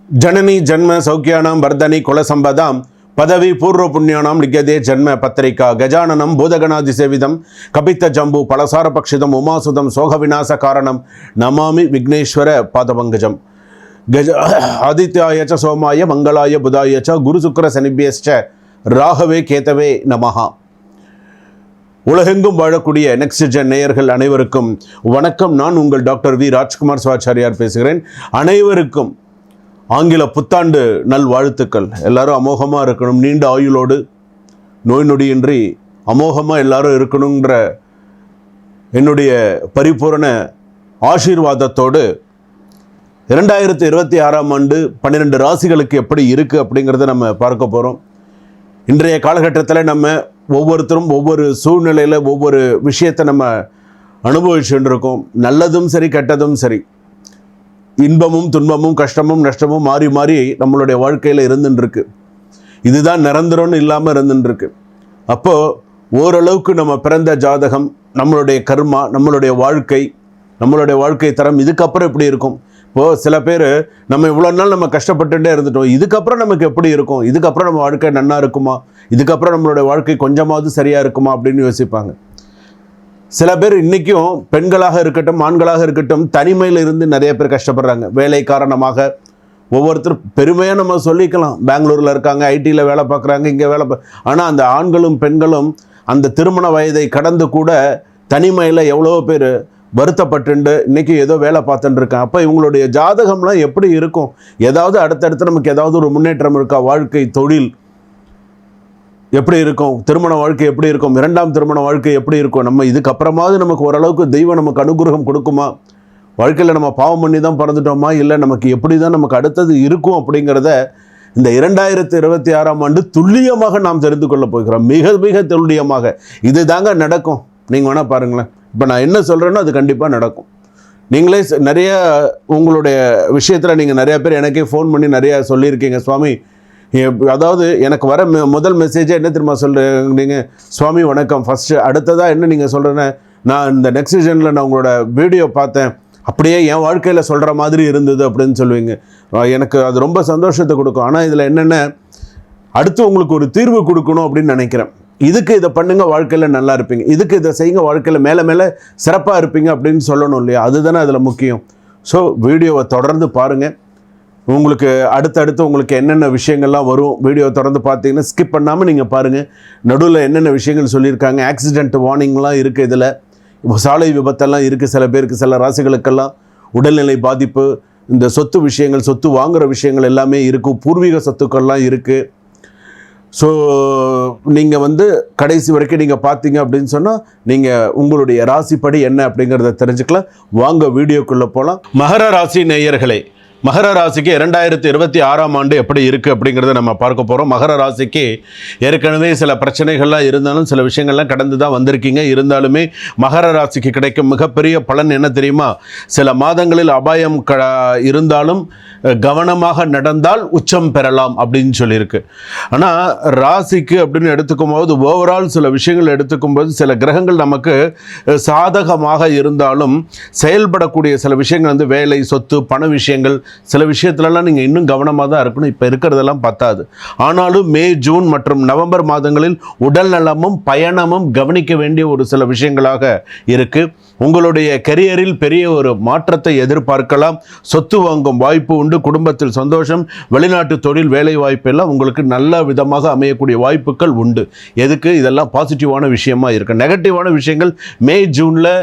जननी जन्म सौख्यानां वर्धनी कुलसंपदां पदवी पूर्व पुण्यानां लिख्यते जन्म पत्रिका गजाननं भूतगणाधिसेवितं कपित्थजम्बू फलसारपक्षितम् उमासुतं सोगविनाश कारणं नमामि विघ्नेश्वर पादपङ्कजं गज आदित्याय च सोमाय मंगलाय बुधाय च गुरुशुक्र शनिभ्यश्च ராகவே கேதவே நமஹா. உலகெங்கும் வாழக்கூடிய நெக்ஸ்ட் ஜென் நேயர்கள் அனைவருக்கும் வணக்கம். நான் உங்கள் டாக்டர் வி ராஜ்குமார் சிவாச்சாரியார் பேசுகிறேன். அனைவருக்கும் ஆங்கில புத்தாண்டு நல் வாழ்த்துக்கள். எல்லாரும் அமோகமாக இருக்கணும், நீண்ட ஆயுளோடு நோய் நொடியின்றி அமோகமாக எல்லாரும் இருக்கணுங்கிற என்னுடைய பரிபூரண ஆசீர்வாதத்தோடு 2026ஆம் ஆண்டு 12 ராசிகளுக்கு எப்படி இருக்குது அப்படிங்கிறத நம்ம பார்க்க போகிறோம். இன்றைய காலகட்டத்தில் நம்ம ஒவ்வொருத்தரும் ஒவ்வொரு சூழ்நிலையில் ஒவ்வொரு விஷயத்தை நம்ம அனுபவிச்சுட்டு இருக்கோம். நல்லதும் சரி, கெட்டதும் சரி, இன்பமும் துன்பமும் கஷ்டமும் நஷ்டமும் மாறி மாறி நம்மளுடைய வாழ்க்கையில் இருந்துருக்கு. இதுதான் நிரந்தரம்னு இல்லாமல் இருந்துருக்கு. அப்போது ஓரளவுக்கு நம்ம பிறந்த ஜாதகம், நம்மளுடைய கர்மா, நம்மளுடைய வாழ்க்கை தரம் இதுக்கப்புறம் எப்படி இருக்கும்? இப்போது சில பேர் நம்ம இவ்வளோ நாள் நம்ம கஷ்டப்பட்டுட்டே இருந்துட்டோம், இதுக்கப்புறம் நமக்கு எப்படி இருக்கும், இதுக்கப்புறம் நம்ம வாழ்க்கை நன்னா இருக்குமா, இதுக்கப்புறம் நம்மளுடைய வாழ்க்கை கொஞ்சமாவது சரியாக இருக்குமா அப்படின்னு யோசிப்பாங்க. சில பேர் இன்றைக்கும் பெண்களாக இருக்கட்டும் ஆண்களாக இருக்கட்டும் தனிமையில் இருந்து நிறைய பேர் கஷ்டப்படுறாங்க. வேலை காரணமாக ஒவ்வொருத்தரும் பெருமையாக நம்ம சொல்லிக்கலாம், பெங்களூரில் இருக்காங்க, ஐடியில் வேலை பார்க்குறாங்க, இங்கே ஆனால் அந்த ஆண்களும் பெண்களும் அந்த திருமண வயதை கடந்து கூட தனிமையில் எவ்வளோ பேர் வருத்தப்பட்டு இன்றைக்கி ஏதோ வேலை பார்த்துட்டு இருக்கேன். அப்போ இவங்களுடைய ஜாதகம்லாம் எப்படி இருக்கும்? ஏதாவது அடுத்தடுத்து நமக்கு ஏதாவது ஒரு முன்னேற்றம் இருக்கா? வாழ்க்கை, தொழில் எப்படி இருக்கும்? திருமண வாழ்க்கை எப்படி இருக்கும்? 2ஆம் திருமண வாழ்க்கை எப்படி இருக்கும்? நம்ம இதுக்கப்புறமாவது நமக்கு ஓரளவுக்கு தெய்வம் நமக்கு அனுகிரகம் கொடுக்குமா? வாழ்க்கையில் நம்ம பாவம் பண்ணி தான் பிறந்துட்டோமா, இல்லை நமக்கு எப்படி தான் நமக்கு அடுத்தது இருக்கும் அப்படிங்கிறத இந்த 2026ஆம் ஆண்டு துல்லியமாக நாம் தெரிந்து கொள்ள போகிறோம். மிக மிக துல்லியமாக இது தாங்க நடக்கும். நீங்கள் வேணால் பாருங்களேன், இப்போ நான் என்ன சொல்கிறேன்னோ அது கண்டிப்பாக நடக்கும். நீங்களே நிறைய உங்களுடைய விஷயத்தில் நீங்கள் நிறையா பேர் எனக்கே ஃபோன் பண்ணி நிறையா சொல்லியிருக்கீங்க. சுவாமி, அதாவது எனக்கு வர முதல் மெசேஜே என்ன தெரியுமா சொல்கிறீங்க? சுவாமி வணக்கம், ஃபஸ்ட்டு அடுத்ததாக என்ன நீங்கள் சொல்கிறேன்னு, நான் இந்த நெக்ஸ்ட் ஜெனில் நான் உங்களோட வீடியோ பார்த்தேன், அப்படியே என் வாழ்க்கையில் சொல்கிற மாதிரி இருந்தது அப்படின்னு சொல்லுவீங்க. எனக்கு அது ரொம்ப சந்தோஷத்தை கொடுக்கும். ஆனால் இதில் என்னென்ன அடுத்து உங்களுக்கு ஒரு தீர்வு கொடுக்கணும் அப்படின்னு நினைக்கிறேன். இதுக்கு இதை பண்ணுங்கள், வாழ்க்கையில் நல்லா இருப்பீங்க, இதுக்கு இதை செய்யுங்க, வாழ்க்கையில் மேலே மேலே சிறப்பாக இருப்பீங்க அப்படின்னு சொல்லணும் இல்லையா? அதுதானே அதில் முக்கியம். ஸோ வீடியோவை தொடர்ந்து பாருங்கள். உங்களுக்கு அடுத்தடுத்து உங்களுக்கு என்னென்ன விஷயங்கள்லாம் வரும், வீடியோ தொடர்ந்து பார்த்தீங்கன்னா ஸ்கிப் பண்ணாமல் நீங்கள் பாருங்கள். நடுவில் என்னென்ன விஷயங்கள் சொல்லியிருக்காங்க, ஆக்சிடென்ட் வார்னிங்லாம் இருக்குது, இதில் சாலை விபத்தெல்லாம் இருக்குது. சில பேருக்கு, சில ராசிகளுக்கெல்லாம் உடல்நிலை பாதிப்பு, இந்த சொத்து விஷயங்கள், சொத்து வாங்குகிற விஷயங்கள் எல்லாமே இருக்குது, பூர்வீக சொத்துக்கள்லாம் இருக்குது. ஸோ நீங்கள் கடைசி வரைக்கும் நீங்கள் பார்த்தீங்க அப்படின்னு சொன்னால் நீங்கள் உங்களுடைய ராசிப்படி என்ன அப்படிங்கிறத தெரிஞ்சுக்கலாம். வாங்க வீடியோக்குள்ளே போகலாம். மகர ராசி நேயர்களே, மகர ராசிக்கு 2026ஆம் ஆண்டு எப்படி இருக்குது அப்படிங்கிறத நம்ம பார்க்க போகிறோம். மகர ராசிக்கு ஏற்கனவே சில பிரச்சனைகள்லாம் இருந்தாலும் சில விஷயங்கள்லாம் கடந்து தான் வந்திருக்கீங்க. இருந்தாலுமே மகர ராசிக்கு கிடைக்கும் மிகப்பெரிய பலன் என்ன தெரியுமா? சில மாதங்களில் அபாயம் இருந்தாலும் கவனமாக நடந்தால் உச்சம் பெறலாம் அப்படின்னு சொல்லியிருக்கு. ஆனால் ராசிக்கு அப்படின்னு எடுத்துக்கும் போது ஓவரால் சில விஷயங்கள் எடுத்துக்கும் போது சில கிரகங்கள் நமக்கு சாதகமாக இருந்தாலும் செயல்படக்கூடிய சில விஷயங்கள் வேலை, சொத்து, பண விஷயங்கள், சில விஷயத்துலலாம் நீங்கள் இன்னும் கவனமாக தான் இருக்கணும். இப்போ இருக்கிறதெல்லாம் பத்தாது. ஆனாலும் மே, ஜூன் மற்றும் நவம்பர் மாதங்களில் உடல் நலமும் பயணமும் கவனிக்க வேண்டிய ஒரு சில விஷயங்களாக இருக்குது. உங்களுடைய கெரியரில் பெரிய ஒரு மாற்றத்தை எதிர்பார்க்கலாம். சொத்து வாங்கும் வாய்ப்பு உண்டு. குடும்பத்தில் சந்தோஷம். வெளிநாட்டு தொழில், வேலை வாய்ப்பு எல்லாம் உங்களுக்கு நல்ல விதமாக அமையக்கூடிய வாய்ப்புகள் உண்டு. எதுக்கு? இதெல்லாம் பாசிட்டிவான விஷயமா இருக்குது. நெகட்டிவான விஷயங்கள் மே, ஜூனில்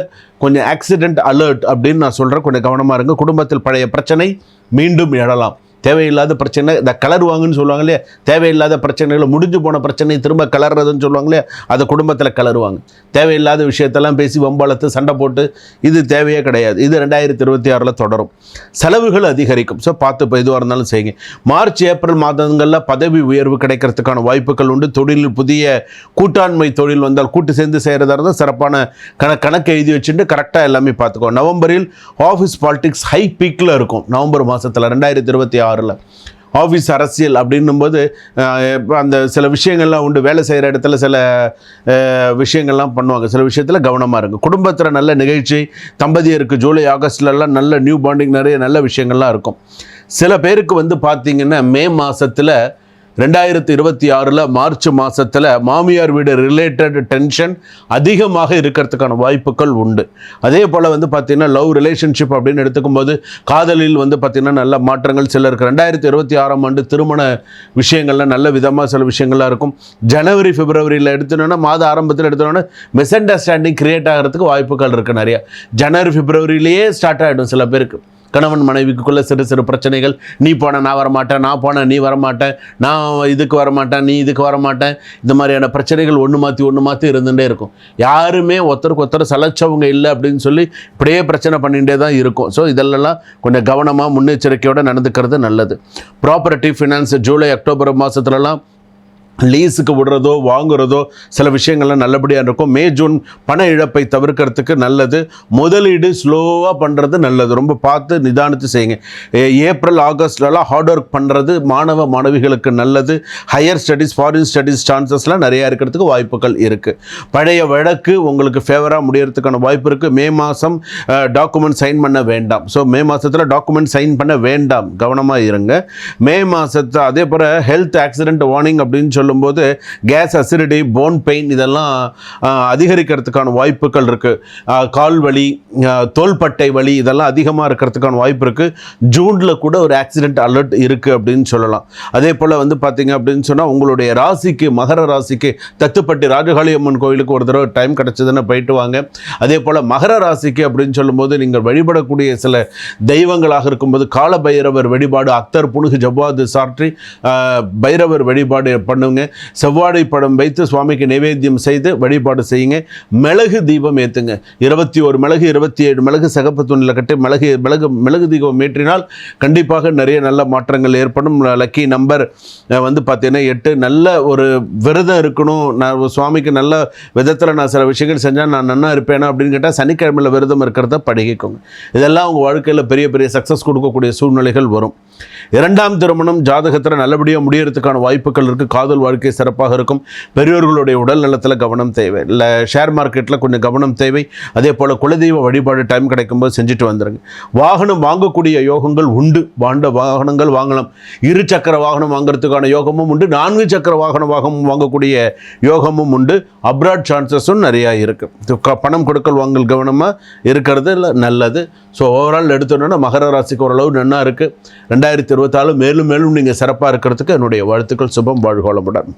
கொஞ்சம் ஆக்சிடென்ட் அலர்ட் அப்படின்னு நான் சொல்கிறேன். கொஞ்சம் கவனமாக இருங்க. குடும்பத்தில் பழைய பிரச்சனை மீண்டும் எழலாம். தேவையில்லாத பிரச்சனை, இந்த கலருவாங்கன்னு சொல்லுவாங்க இல்லையா, தேவையில்லாத பிரச்சனைகளை, முடிஞ்சு போன பிரச்சனை திரும்ப கலர்றதுன்னு சொல்லுவாங்க இல்லையா, அதை குடும்பத்தில் கலருவாங்க. தேவையில்லாத விஷயத்தெல்லாம் பேசி வம்பாளத்து சண்டை போட்டு இது தேவையே கிடையாது. இது 2026 தொடரும். செலவுகள் அதிகரிக்கும். ஸோ பார்த்து இப்போ எதுவாக இருந்தாலும் செய்யுங்க. மார்ச், ஏப்ரல் மாதங்களில் பதவி உயர்வு கிடைக்கிறதுக்கான வாய்ப்புகள் உண்டு. தொழிலில் புதிய கூட்டாண்மை தொழில் வந்தால், கூட்டு சேர்ந்து செய்கிறதா இருந்தால் சிறப்பான கணக்கு எழுதி வச்சுட்டு கரெக்டாக எல்லாமே பார்த்துக்கோ. நவம்பரில் ஆஃபீஸ் பாலிடிக்ஸ் ஹை பீக்கில் இருக்கும். நவம்பர் மாதத்தில் 2026 ஆஃபீஸ் அரசியல் அப்படின்னும்போது அந்த சில விஷயங்கள்லாம் உண்டு. வேலை செய்கிற இடத்துல சில விஷயங்கள்லாம் பண்ணுவாங்க. சில விஷயத்தில் கவனமாக இருங்க. குடும்பத்தில் நல்ல நிகழ்ச்சி, தம்பதியருக்கு ஜூலை ஆகஸ்ட்லலாம் நல்ல நியூ பாண்டிங், நிறைய நல்ல விஷயங்கள்லாம் இருக்கும். சில பேருக்கு வந்து பார்த்தீங்கன்னா மே மாதத்தில் 2026 மார்ச் மாதத்தில் மாமியார் வீடு ரிலேட்டட் டென்ஷன் அதிகமாக இருக்கிறதுக்கான வாய்ப்புகள் உண்டு. அதே போல் வந்து பார்த்திங்கன்னா லவ் ரிலேஷன்ஷிப் அப்படின்னு எடுத்துக்கும்போது காதலில் வந்து பார்த்திங்கன்னா நல்ல மாற்றங்கள் சிலருக்கு 2026ஆம் ஆண்டு திருமண விஷயங்கள்லாம் நல்ல விதமாக சில விஷயங்கள்லாம் இருக்கும். ஜனவரி பிப்ரவரியில் எடுத்துனோன்னா மாத ஆரம்பத்தில் எடுத்தோன்னா மிஸ் அண்டர்ஸ்டாண்டிங் கிரியேட் ஆகிறதுக்கு வாய்ப்புகள் இருக்குது நிறையா. ஜனவரி பிப்ரவரியிலேயே ஸ்டார்ட் ஆகிடும் சில பேருக்கு. கணவன் மனைவிக்குள்ள சிறு சிறு பிரச்சனைகள், நீ போன நான் வரமாட்டேன், நான் போனேன் நீ வரமாட்டேன், நான் இதுக்கு வரமாட்டேன் நீ இதுக்கு வரமாட்டேன், இந்த மாதிரியான பிரச்சனைகள் ஒன்று மாற்றி இருந்துகிட்டே இருக்கும். யாருமே ஒருத்தருக்கு ஒருத்தர் சலைச்சவங்க இல்லை அப்படின்னு சொல்லி இப்படியே பிரச்சனை பண்ணிகிட்டே தான் இருக்கும். ஸோ இதெல்லாம் கொஞ்சம் கவனமாக முன்னெச்சரிக்கையோடு நடந்துக்கிறது நல்லது. ப்ராப்பர்ட்டி ஃபினான்ஸ் ஜூலை அக்டோபர் மாதத்துலலாம் லீஸுக்கு விடுறதோ வாங்குறதோ சில விஷயங்கள்லாம் நல்லபடியாக இருக்கும். மே ஜூன் பண இழப்பை தவிர்க்கிறதுக்கு நல்லது. முதலீடு ஸ்லோவாக பண்ணுறது நல்லது, ரொம்ப பார்த்து நிதானித்து செய்யுங்க. ஏப்ரல் ஆகஸ்ட்லலாம் ஹார்ட் ஒர்க் பண்ணுறது மாணவ மாணவிகளுக்கு நல்லது. ஹையர் ஸ்டடீஸ் ஃபாரின் ஸ்டடீஸ் சான்சஸ்லாம் நிறையா இருக்கிறதுக்கு வாய்ப்புகள் இருக்குது. பழைய வழக்கு உங்களுக்கு ஃபேவராக முடியறதுக்கான வாய்ப்பு இருக்குது. மே மாதம் டாக்குமெண்ட் சைன் பண்ண வேண்டாம். ஸோ மே மாதத்தில் டாக்குமெண்ட் சைன் பண்ண வேண்டாம், கவனமாக இருங்க. மே மாதத்தை அதே போல் ஹெல்த் ஆக்சிடென்ட் வார்னிங் அப்படின்னு சொல்லும்போது கேஸ் அசிடிட்டி, போன் பெயின் இதெல்லாம் அதிகரிக்கிறதுக்கான வாய்ப்புகள் இருக்குது. கால் வலி, தோள்பட்டை வலி இதெல்லாம் அதிகமாக இருக்கிறதுக்கான வாய்ப்பு இருக்குது. ஜூனில் கூட ஒரு ஆக்சிடென்ட் அலர்ட் இருக்குது அப்படின்னு சொல்லலாம். அதே போல் வந்து பார்த்திங்க அப்படின்னு சொன்னால் உங்களுடைய ராசிக்கு, மகர ராசிக்கு தத்துப்பட்டி ராஜகாளி அம்மன் கோயிலுக்கு ஒரு தடவை டைம் கிடச்சதுன்னு போயிட்டு வாங்க. அதே போல் மகர ராசிக்கு அப்படின்னு சொல்லும்போது நீங்கள் வழிபடக்கூடிய சில தெய்வங்களாக இருக்கும்போது கால பைரவர் வழிபாடு, அக்தர் புனுகு ஜவ்வாது சாற்றி பைரவர் வழிபாடு பண்ணுங்க. செவ்வாழை படம் வைத்து சுவாமிக்கு நைவேத்தியம் செய்து வழிபாடு செய்யுங்க. மிளகு தீபம் ஏற்றுங்க. 21 மிளகு 27 மிளகு சிகப்பு துணியில் கட்டி மிளகு தீபம் ஏற்றினால் கண்டிப்பாக நிறைய நல்ல மாற்றங்கள் ஏற்படும். லக்கி நம்பர் வந்து பார்த்தீங்கன்னா 8. நல்ல ஒரு விரதம் இருக்கணும், நான் சுவாமிக்கு நல்ல விதத்தில் நான் சில விஷயங்கள் செஞ்சால் நான் நன்னா இருப்பேனா அப்படின்னு கேட்டால் சனிக்கிழமையில் விரதம் இருக்கிறத பழகிக்கோங்க. இதெல்லாம் உங்கள் வாழ்க்கையில் பெரிய பெரிய சக்ஸஸ் கொடுக்கக்கூடிய சூழ்நிலைகள் வரும். 2ஆம் திருமணம் ஜாதகத்தில் நல்லபடியாக முடியறதுக்கான வாய்ப்புகள் இருக்குது. காதல் வாழ்க்கை சிறப்பாக இருக்கும். பெரியோர்களுடைய உடல் நலத்தில் கவனம் தேவை. இல்லை ஷேர் மார்க்கெட்டில் கொஞ்சம் கவனம் தேவை. அதே போல் குலதெய்வ வழிபாடு டைம் கிடைக்கும்போது செஞ்சுட்டு வந்துடுங்க. வாகனம் வாங்கக்கூடிய யோகங்கள் உண்டு. வாகனங்கள் வாங்கலாம். 2 சக்கர வாகனம் வாங்குறதுக்கான யோகமும் உண்டு. 4 சக்கர வாகனம் வாங்கக்கூடிய யோகமும் உண்டு. அப்ராட் சான்சஸும் நிறையா இருக்குது. பணம் கொடுக்கல் வாங்கல் கவனமாக இருக்கிறது நல்லது. ஸோ ஓவரால் எடுத்தோன்னா மகர ராசிக்கு ஓரளவு நன்னா இருக்குது. 2024 மேலும் மேலும் நீங்கள் சிறப்பாக இருக்கிறதுக்கு என்னுடைய வாழ்த்துக்கள். சுபம், வாழ்க வளமுடன்.